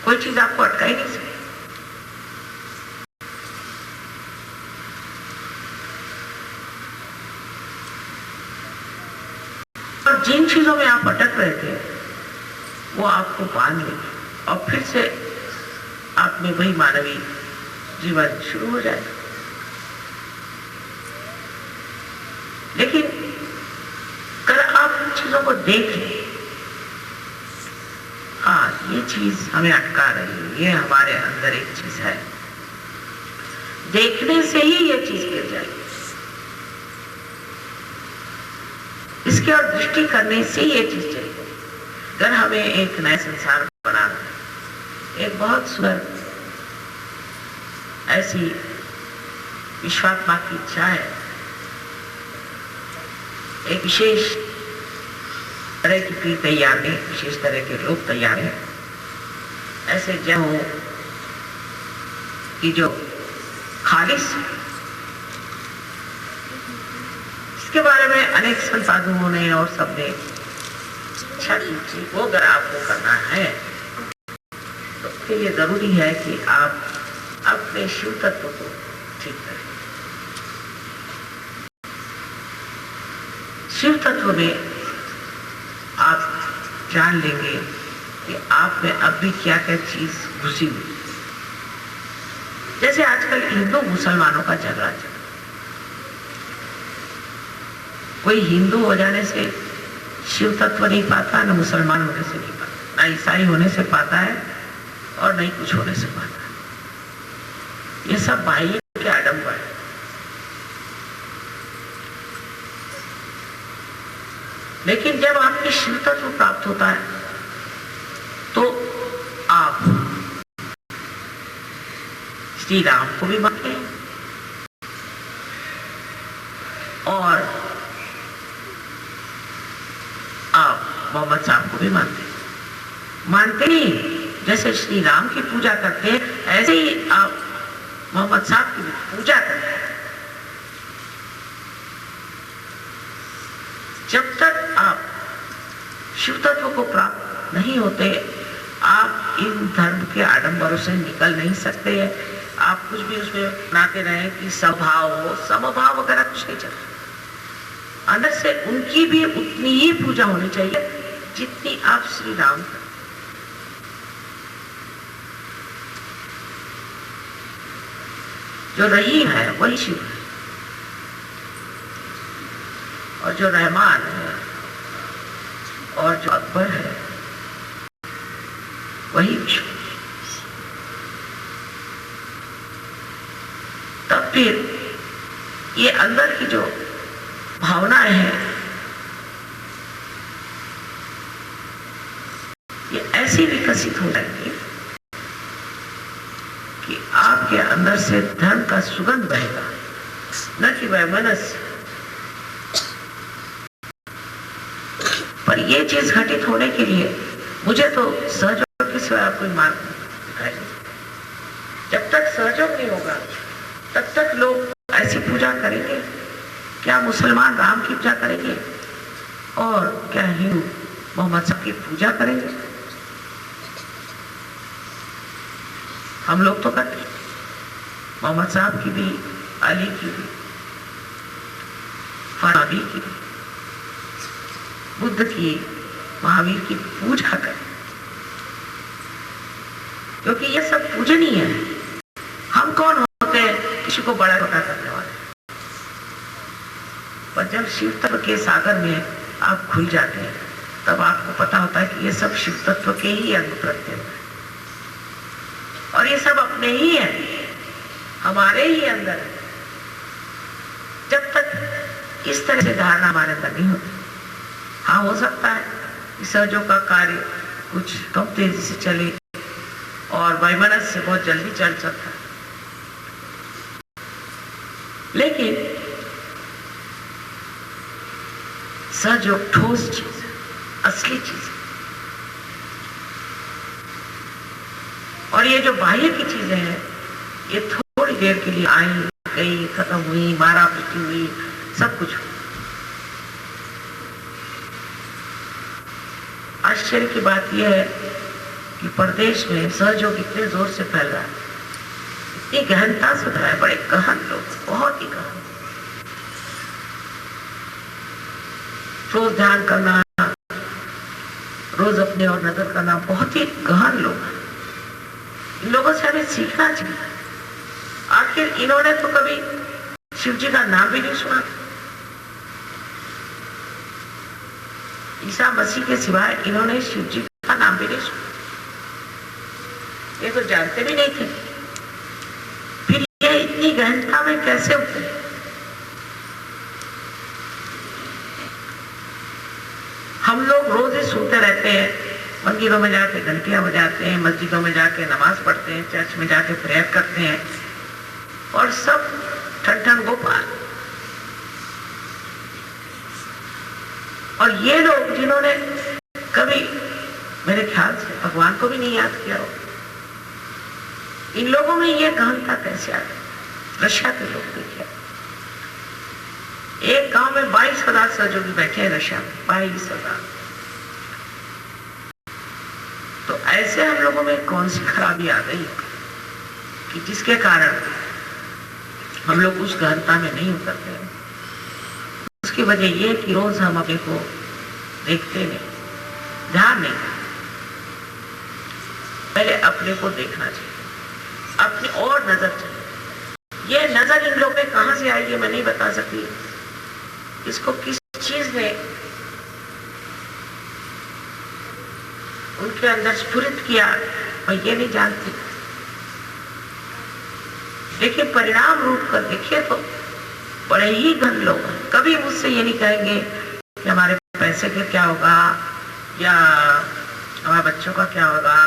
कोई चीज आपको अटका ही नहीं सकती। और जिन चीजों में आप अटक रहे थे वो आपको बांध लेगी और फिर से आप में वही मानवीय जीवन शुरू हो जाएगा। लेकिन अगर आप उन चीजों को देख लें, हाँ ये चीज हमें अटका रही है, ये हमारे अंदर एक चीज है, देखने से ही ये चीज गिर जाएगी, इसके और दृष्टि करने से ये चीज चलेगी। अगर हमें एक नया संसार बनाना है, एक बहुत सुंदर ऐसी विश्वात्मा की इच्छा है, एक विशेष तरह की पीढ़ी तैयार है, विशेष तरह के लोग तैयार हैं, ऐसे जन हो कि जो खालिस, इसके बारे में अनेक संसाधनों ने और सबने इच्छा की थी। वो अगर आपको करना है तो उसके लिए जरूरी है कि आप अपने शिव तत्व को ठीक करें। शिव तत्व में आप जान लेंगे कि आप में अब भी क्या क्या चीज घुसी हुई। जैसे आजकल हिंदू मुसलमानों का झगड़ा चल, कोई हिंदू हो जाने से शिव तत्व नहीं पाता, न मुसलमान होने से नहीं पाता, न ईसाई होने से पाता है और नहीं कुछ होने से पाता है। ये सब बाह्य के आडंबर है। लेकिन जब आपके शिव तत्व प्राप्त होता है तो आप श्री राम को भी मानते हैं और आप मोहम्मद साहब को भी मानते हैं। मानते ही जैसे श्री राम की पूजा करते हैं, ऐसे ही आप मोहम्मद साहब की पूजा करते हैं। जब तक आप शिव तत्व को प्राप्त नहीं होते, आप इन धर्म के आडंबरों से निकल नहीं सकते हैं। आप कुछ भी उसमें बनाते रहे कि स्वभाव हो, समभाव वगैरह कुछ नहीं चलता। अंदर से उनकी भी उतनी ही पूजा होनी चाहिए जितनी आप श्री राम करते। जो रहीम है वही शिव है और जो रहमान है और जो अकबर है वही विष्णु। तब फिर ये अंदर की जो भावनाएं हैं ये ऐसी विकसित हो जाएंगी कि आपके अंदर से धर्म का सुगंध बहेगा, न कि वैमनस्य। पर ये चीज घटित होने के लिए मुझे तो सहयोग के सिवाय कोई मार्ग दिखाई नहीं। जब तक सहयोग नहीं होगा तब तक लोग ऐसी पूजा करेंगे। क्या मुसलमान राम की पूजा करेंगे और क्या हिंदू मोहम्मद साहब की पूजा करेंगे? हम लोग तो करते हैं, मोहम्मद साहब की भी, अली की भी, फराबी की भी, बुद्ध की, महावीर की पूजा करें, क्योंकि ये सब पूजनीय है। हम कौन होते हैं किसी को बड़ा छोटा करने वाले? पर जब शिव तत्व के सागर में आप खुल जाते हैं तब आपको पता होता है कि ये सब शिव तत्व के ही अंग प्रत्यंग है और ये सब अपने ही है, हमारे ही अंदर है। जब तक इस तरह से धारणा हमारे अंदर नहीं होती, हाँ हो सकता है कि सहयोग का कार्य कुछ कम तेजी से चले और वैमनस्य से बहुत जल्दी चल सकता है, लेकिन सहयोग ठोस चीज, असली चीज। और ये जो बाह्य की चीजें हैं ये थोड़ी देर के लिए आई गई, खत्म हुई, मारा पीटी हुई, सब कुछ। आश्चर्य की बात यह है कि प्रदेश में सहयोग इतने जोर से फैल रहा है, इतनी गहनता से फैला है, बड़े गहन लोग, बहुत ही गहन। रोज ध्यान करना, रोज अपने और नजर करना बहुत ही गहन लोग हैं। इन लोगों से हमें सीखना चाहिए। आखिर इन्होंने तो कभी शिव जी का नाम भी नहीं सुना। ईसा मसीह के सिवाय इन्होंने शिव जी का नाम भी नहीं सुना। ये तो जानते भी नहीं थे। फिर ये इतनी गहनता में कैसे उतरे? हम लोग रोज ही सुनते रहते हैं, मंदिरों में जाके घंटियां बजाते हैं, मस्जिदों में जाके नमाज पढ़ते हैं, चर्च में जाके प्रेयर करते हैं, और सब ठन ठन गोपाल। और ये लोग जिन्होंने कभी मेरे ख्याल से भगवान को भी नहीं याद किया हो, इन लोगों में ये गहनता कैसे आ गई? रशिया के लोग देखिए, एक गांव में 22,000 सहयोगी बैठे हैं रशिया में, 22,000। तो ऐसे हम लोगों में कौन सी खराबी आ गई कि जिसके कारण हम लोग उस गहनता में नहीं उतरते हैं? उसकी वजह यह कि रोज हम अपने को देखते नहीं, ध्यान नहीं। पहले अपने को देखना चाहिए, अपनी और नजर चाहिए। ये नजर इन लोगों में कहां से आई है मैं नहीं बता सकती। इसको किस चीज ने उनके अंदर स्फुरित किया मैं ये नहीं जानती। देखिए, परिणाम रूप कर देखिए तो बड़े ही गंद लोग हैं। कभी मुझसे ये नहीं कहेंगे कि हमारे पैसे का क्या होगा, या हमारे बच्चों का क्या होगा,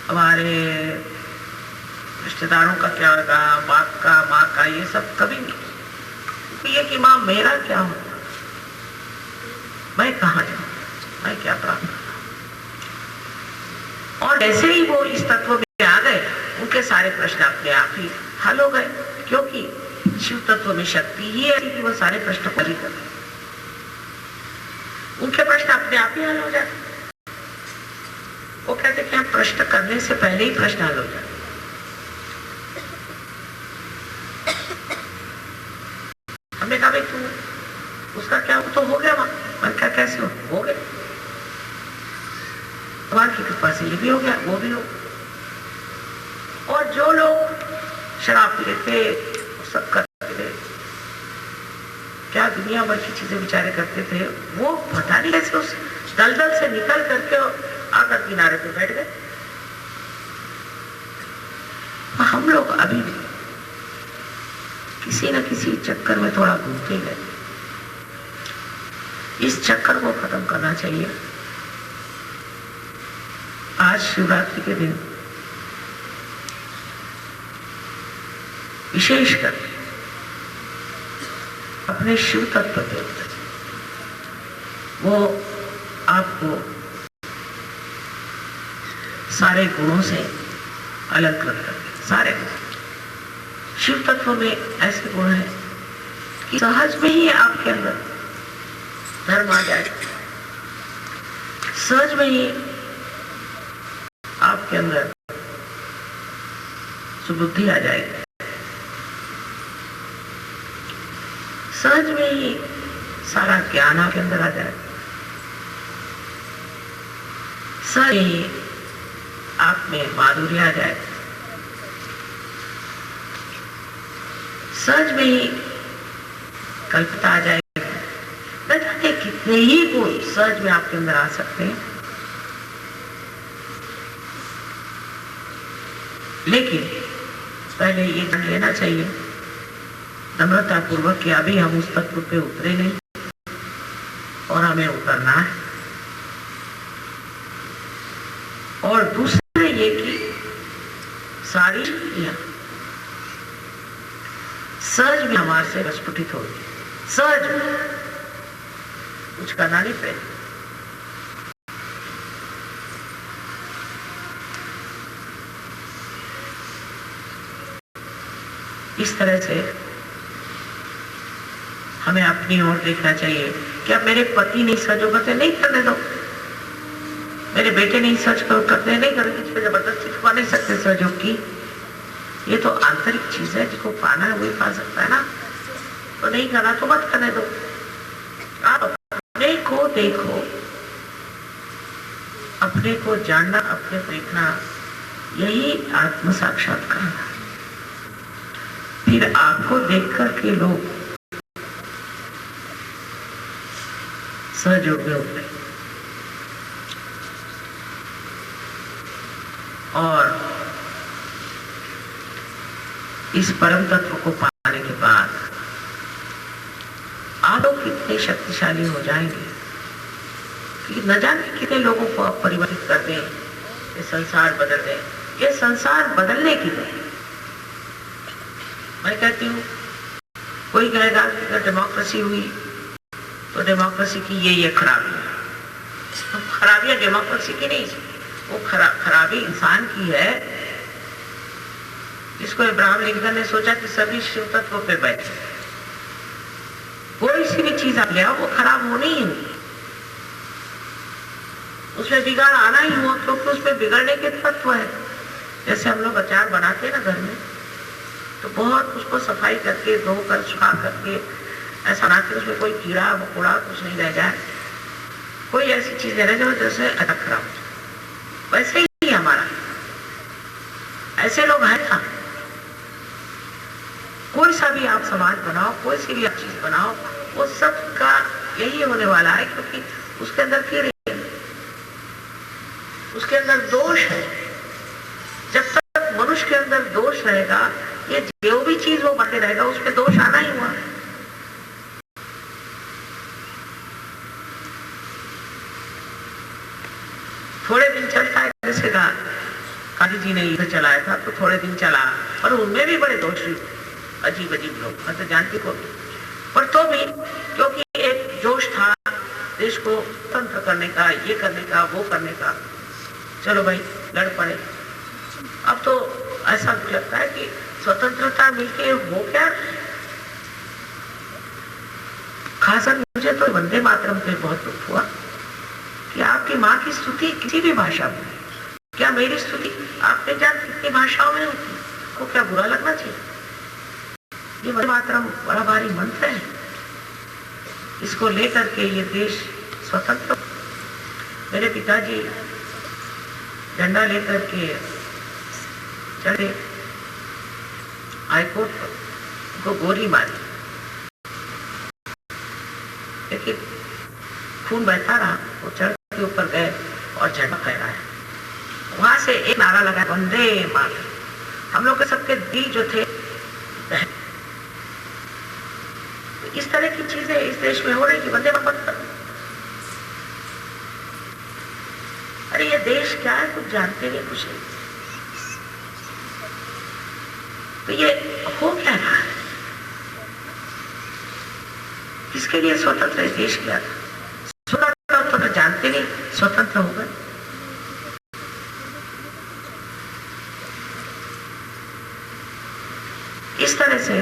हमारे रिश्तेदारों का क्या होगा, बाप का, माँ का, ये सब कभी नहीं। ये कि माँ मेरा क्या होगा, मैं कहाँ जाऊँ, मैं क्या प्राप्त करूँ। और जैसे ही वो इस तत्व में आ गए, उनके सारे प्रश्न अपने आप ही हल हो गए, क्योंकि शिव तत्व में शक्ति ही है कि वो सारे प्रश्न हल कर दे। उनके प्रश्न अपने आप ही हल हो जाते। वो कहते कि हम प्रश्न करने से पहले ही प्रश्न हल हो जाते। हमने कहा भाई तू उसका क्या तो हो गया, वहां क्या कैसे हो गया, भगवान की कृपा से ये भी हो गया, वो भी हो। और जो लोग शराब पीते थे, सब करते थे, क्या दुनिया भर की चीजें बेचारे करते थे, वो पता नहीं कैसे उस दलदल से निकल करके आकर किनारे पे बैठ गए। हम लोग अभी भी किसी न किसी चक्कर में थोड़ा घूमते गए। इस चक्कर को खत्म करना चाहिए। आज शिवरात्रि के दिन विशेषकर अपने शिव तत्व पे उतरे। वो आपको सारे गुणों से अलग कर देते। सारे गुण शिव तत्व में ऐसे गुण है कि सहज में ही आपके अंदर धर्म आ जाए, सहज में ही आपके अंदर सुबुद्धि आ जाएगी, सहज में ही सारा ज्ञान आपके अंदर आ जाएगा, सहज ही आप में माधुर्य आ जाएगा, सहज में ही कल्पता आ जाएगी। न जाने कितने ही गुण सहज में आपके अंदर आ सकते हैं। लेकिन पहले ये जान लेना चाहिए नम्रता पूर्वक कि अभी हम उस तत्व पे उतरे नहीं और हमें उतरना है। और दूसरे ये कि सारी सहज में हमारे से प्रस्फुटित होगी, सहज कुछ करना नहीं पड़ेगा। इस तरह से हमें अपनी ओर देखना चाहिए कि अब मेरे पति नहीं सहयोग करते, नहीं करने दो। मेरे बेटे नहीं सहयोग करते, नहीं करने, किसी पे जबरदस्ती छुपा नहीं सकते सहयोग की। ये तो आंतरिक चीज है, जिसको पाना है वही पा सकता है ना। तो नहीं करना तो मत करने दो। आप अपने को देखो अपने को जानना, अपने को देखना, यही आत्म साक्षात्कार है। फिर आपको देख करके लोग सहयोग में उठे और इस परम तत्व को पाने के बाद आप लोग कितने शक्तिशाली हो जाएंगे कि न जाने कितने लोगों को आप परिवर्तित कर दें, ये संसार बदल दें। ये संसार बदलने की नहीं। मैं कहती हूँ, कोई कहेगा कि अगर डेमोक्रेसी हुई तो डेमोक्रेसी की ये खराबी है। तो खराबियां डेमोक्रेसी की नहीं, वो खराबी इंसान की है, जिसको इब्राहिम लिंकन ने सोचा कि सभी शिव तत्वों पे बैठे। कोई सी भी चीज आप ले आओ, वो खराब होनी ही होगी, उसमें बिगाड़ आना ही हुआ, क्योंकि उसमें बिगड़ने के तत्व है। जैसे हम लोग अचार बनाते हैं ना घर में, तो बहुत उसको सफाई करके, धोकर, सुखा करके ऐसा बनाते, उसमें कोई कीड़ा मकोड़ा कुछ नहीं रह जाए, कोई ऐसी चीज रह जाए जैसे अटक खराब हो जाए। वैसे ही हमारा, ऐसे लोग हैं ना। कोई सा भी आप समाज बनाओ, कोई सी भी आप चीज बनाओ, वो सब का यही होने वाला है, क्योंकि उसके अंदर कीड़े, उसके अंदर दोष है। जब तक मनुष्य के अंदर दोष रहेगा, ये जो भी चीज वो बनते रहेगा, उसमें दोष आना ही हुआ। थोड़े दिन चलता है, जैसे गांधी जी ने युद्ध चलाया था, तो थोड़े दिन चला, और उनमें भी बड़े दोष, अजीब अजीब लोग, मैं तो जानती को भी, पर तो भी क्योंकि एक जोश था देश को स्वतंत्र करने का, ये करने का, वो करने का, चलो भाई लड़ पड़े। अब तो ऐसा लगता है कि स्वतंत्रता मिलके हो क्या। खासकर मुझे तो वंदे मातरम पे बहुत दुख हुआ कि आपकी माँ की स्तुति किसी भी भाषा में, क्या मेरी स्तुति आपने जान कितनी भाषाओं में होती, को क्या बुरा लगना चाहिए? ये वंदे मातरम बड़ा भारी मंत्र है, इसको लेकर के ये देश स्वतंत्र। मेरे पिताजी झंडा लेकर के चले हाईकोर्ट पर, उनको गोली मारी, लेकिन खून बहता रहा। वो चढ़ के ऊपर गए और झंडा फहराया। वहां से एक नारा लगा, वंदे मातरम। हम लोग के सबके दिल जो थे, तो इस तरह की चीजें इस देश में हो रही कि वंदे मातरम। अरे ये देश क्या है, कुछ जानते नहीं, कुछ नहीं। तो ये हो क्या रहा है? किसके लिए स्वतंत्र देश किया था? स्वतंत्र तो जानते नहीं, स्वतंत्र हो गए। इस तरह से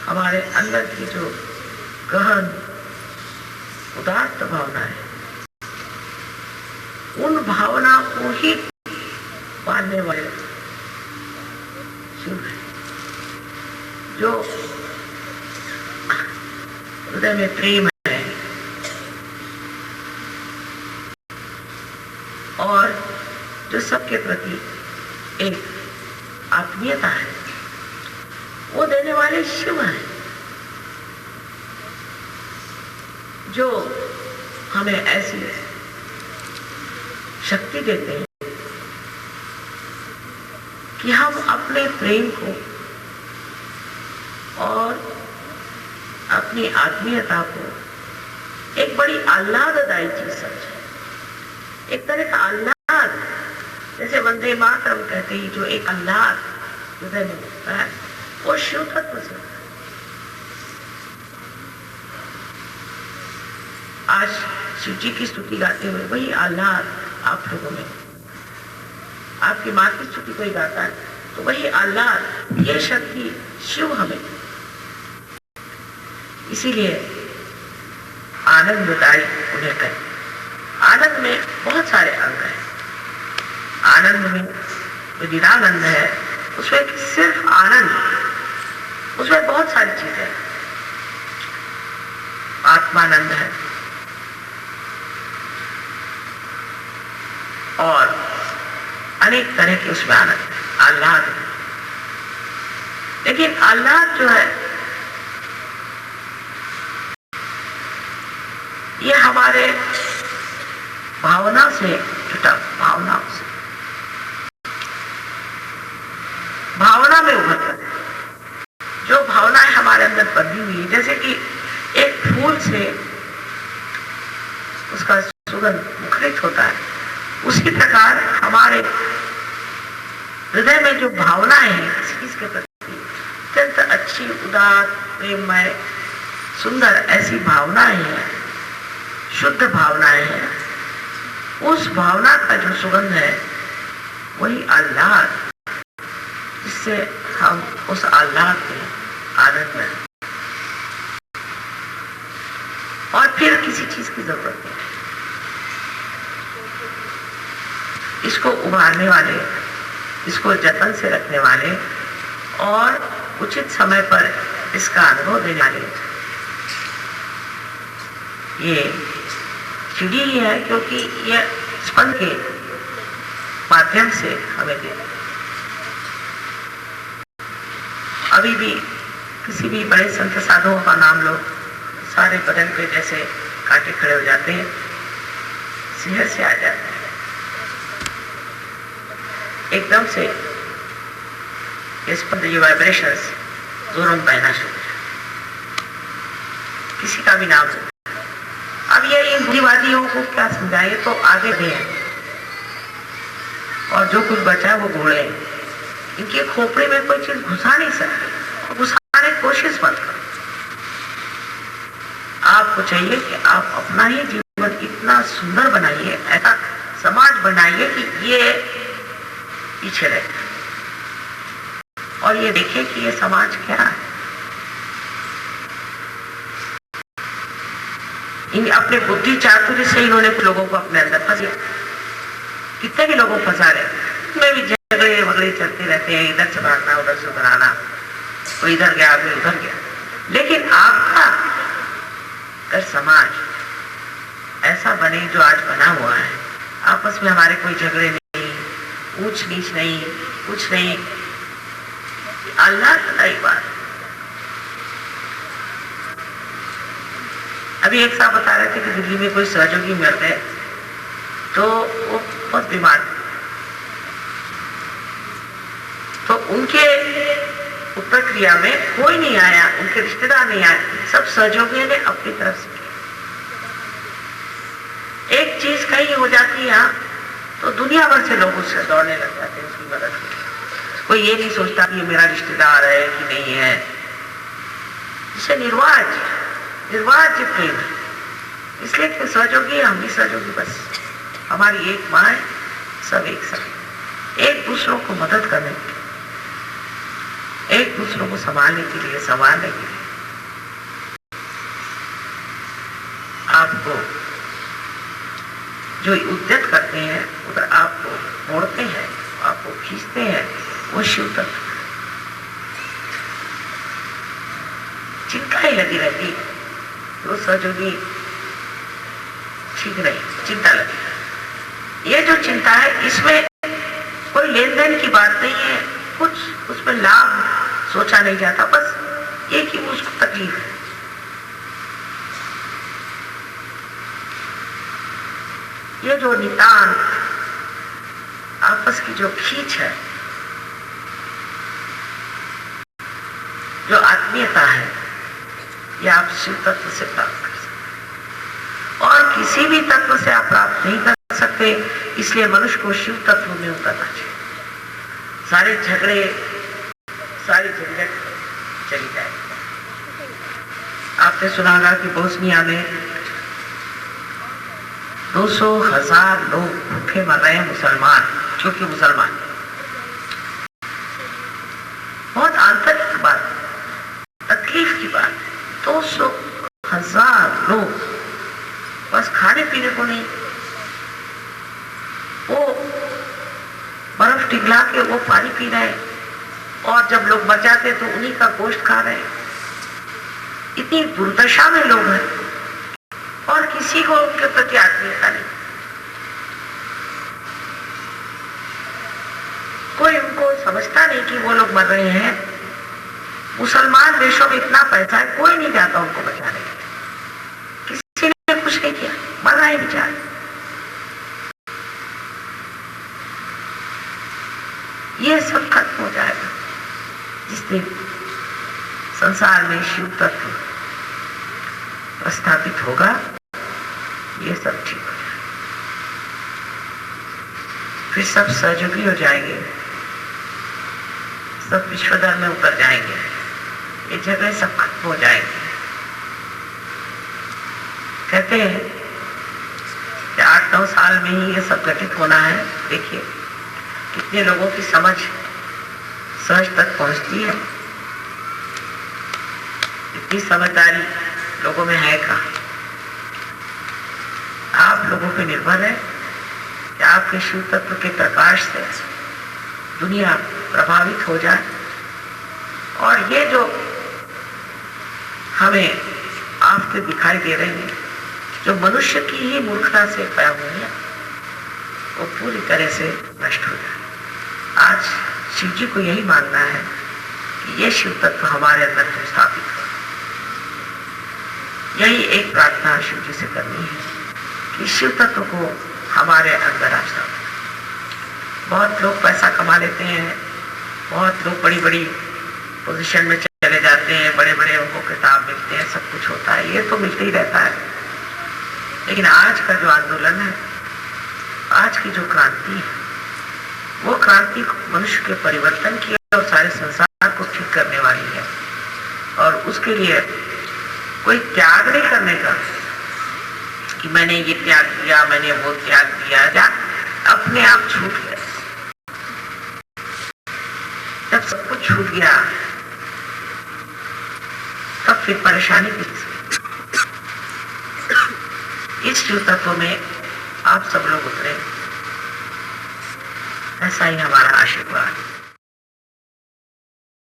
हमारे अंदर की जो गहन उदात्त भावना है, उन भावना को ही पालने वाले शिव है, जो हृदय में प्रेम है और जो सबके प्रति एक आत्मीयता है, वो देने वाले शिव हैं, जो हमें ऐसी शक्ति देते हैं कि हम अपने प्रेम को और अपनी आत्मीयता को एक बड़ी आह्लाददायी चीज समझे। एक तरह का आह्लाद, जैसे वंदे मातरम कहते ही जो एक आह्लाद हृदय में होता है, वो शिव तत्व से होता है। आज शिव जी की स्तुति गाते हुए वही आह्लाद आप लोगों में, आपकी माँ की स्तुति कोई गाता है तो वही आह्लाद, ये शक्ति शिव हमें। इसीलिए आनंददायी उन्हें कहें। आनंद में बहुत सारे अंग हैं। आनंद में जो निरानंद है, उसमें सिर्फ आनंद, उसमें बहुत सारी चीजें हैं। आत्मानंद है, और अनेक तरह के उसमें आनंद, आह्लाद। लेकिन आह्लाद जो है ये हमारे भावना से जुटा, भावनाओं से, भावना में उभरता है। जो भावनाएं हमारे अंदर बंधी हुई है, जैसे कि एक फूल से उसका सुगंध मुखरित होता है, उसी प्रकार हमारे हृदय में जो भावनाएं हैं किसी चीज के प्रति अत्यंत अच्छी, उदार, प्रेममय, सुंदर ऐसी भावनाएं हैं, शुद्ध भावनाएं हैं, उस भावना का जो सुगंध है वही आह्लाद, जिससे हम उस आह्लाद में आनंद में, और फिर किसी चीज की जरूरत नहीं। इसको उभारने वाले, इसको जतन से रखने वाले और उचित समय पर इसका अनुभव देने वाले ये चिड़ी ही है, क्योंकि यह स्पंद के माध्यम से हमें दे। अभी भी किसी भी बड़े संत साधुओं का नाम लो, सारे बदन पे जैसे कांटे खड़े हो जाते हैं, सिहर से आ जाते हैं, एकदम से ये वाइब्रेशंस जोरों में बहना शुरू हो जाए। किसी का भी नाम लो। अब ये इन बुद्धिवादियों को क्या समझाए, तो आगे भी है और जो कुछ बचा है वो घोड़े, इनके खोपड़े में कोई चीज घुसा नहीं सकती, घुसाने की कोशिश मत करो। आपको चाहिए कि आप अपना ही जीवन इतना सुंदर बनाइए, ऐसा समाज बनाइए कि ये पीछे रहे, और ये देखिए कि ये समाज क्या है। इन अपने बुद्धि चातुर्य से इन्होंने लोगों को अपने अंदर फंसा, कितने भी लोगों को फंसा रहे, इसमें भी झगड़े वगड़े चलते रहते हैं, इधर से भागना उधर से उधर आना, कोई इधर गया कोई उधर गया। लेकिन आपका अगर समाज ऐसा बने जो आज बना हुआ है, आपस में हमारे कोई झगड़े नहीं, ऊंच नीच नहीं, कुछ नहीं, अल्लाह की बात। अभी एक साहब बता रहे थे कि दिल्ली में कोई सहयोगी मिल गए तो वो बहुत बीमार, तो उनके प्रक्रिया में कोई नहीं आया, उनके रिश्तेदार नहीं आए, सब सहयोगियों ने अपनी तरफ से किया। एक चीज कहीं हो जाती है तो दुनिया भर से लोग उससे दौड़ने लग जाते हैं उसकी मदद के लिए। कोई ये नहीं सोचता कि ये मेरा रिश्तेदार है कि नहीं है। जिसे निर्वाज्य प्रेम है, इसलिए कि सहयोगी हम भी सहयोगी, बस हमारी एक माँ है, सब एक साथ, एक दूसरों को मदद करने के लिए, एक दूसरों को संभालने के लिए, संवारने के लिए। आपको जो उद्यत करते हैं, उधर आपको मोड़ते हैं, आपको खींचते हैं, वो शिव तत्व। चिंता ही लगी रहती, तो सहयोगी ठीक नहीं, चिंता लगी। ये जो चिंता है, इसमें कोई लेन देन की बात नहीं है, कुछ उसमें लाभ सोचा नहीं जाता, बस ये कि उसको तकलीफ है। ये जो नितान आपस की जो खींच है, जो आत्मीयता है, ये आप शिव तत्व से प्राप्त कर सकते, और किसी भी तत्व से आप प्राप्त नहीं कर सकते। इसलिए मनुष्य को शिव तत्व में उतरना चाहिए। सारे झगड़े, सारी झंझट चली जाए। आपने सुना होगा कि बोस्निया में 200,000 लोग भूखे मर रहे हैं, मुसलमान, क्योंकि मुसलमान। बहुत आंतरिक बात, तकलीफ की बात है। 200,000 लोग बस खाने पीने को नहीं, वो बर्फ पिघला के वो पानी पी रहे हैं, और जब लोग मर जाते तो उन्हीं का गोश्त खा रहे हैं। इतनी दुर्दशा में लोग हैं और किसी को उनके प्रति आत्मीयता नहीं। कोई उनको समझता नहीं कि वो लोग मर रहे हैं। मुसलमान देशों में इतना पैसा है, कोई नहीं जाता उनको बचाने के लिए, किसी ने कुछ नहीं किया, मर रहे हैं बेचारे। ये सब खत्म हो जाएगा जिस दिन संसार में शिव तत्व प्रस्थापित होगा। ये सब ठीक हो जाएगा, फिर सब सहयोगी हो जाएंगे, सब विश्वधर्म में उतर जाएंगे, ये जगह सब खत्म हो जाएंगे। कहते हैं कि 8-9 साल में ही ये सब घटित होना है। देखिए कितने लोगों की समझ सहज तक पहुंचती है, इतनी समझदारी लोगों में है कहाँ। आप लोगों पे निर्भर है कि आपके शिव तत्व के प्रकाश से दुनिया प्रभावित हो जाए, और ये जो हमें आफतें दिखाई दे रही है, जो मनुष्य की ही मूर्खता से पैदा हुई है, वो पूरी तरह से नष्ट हो जाए। आज शिव जी को यही मानना है कि ये शिव तत्व हमारे अंदर स्थापित हो। यही एक प्रार्थना शिव जी से करनी है कि शिव तत्व को हमारे अंदर आ स्थापित। बहुत लोग पैसा कमा लेते हैं, बहुत लोग बड़ी बड़ी पोजीशन में चले जाते हैं, बड़े बड़े उनको किताब मिलते हैं, सब कुछ होता है, ये तो मिलते ही रहता है। लेकिन आज का जो आंदोलन है, आज की जो क्रांति है, वो क्रांति मनुष्य के परिवर्तन की और सारे संसार को ठीक करने वाली है। और उसके लिए कोई त्याग नहीं करने का कि मैंने ये त्याग दिया, मैंने वो त्याग दिया, अपने आप छूट गया। जब सब कुछ छूट गया तब फिर परेशानी किसकी। इस शिव तत्व में आप सब लोग उतरे, ऐसा ही हमारा आशीर्वाद।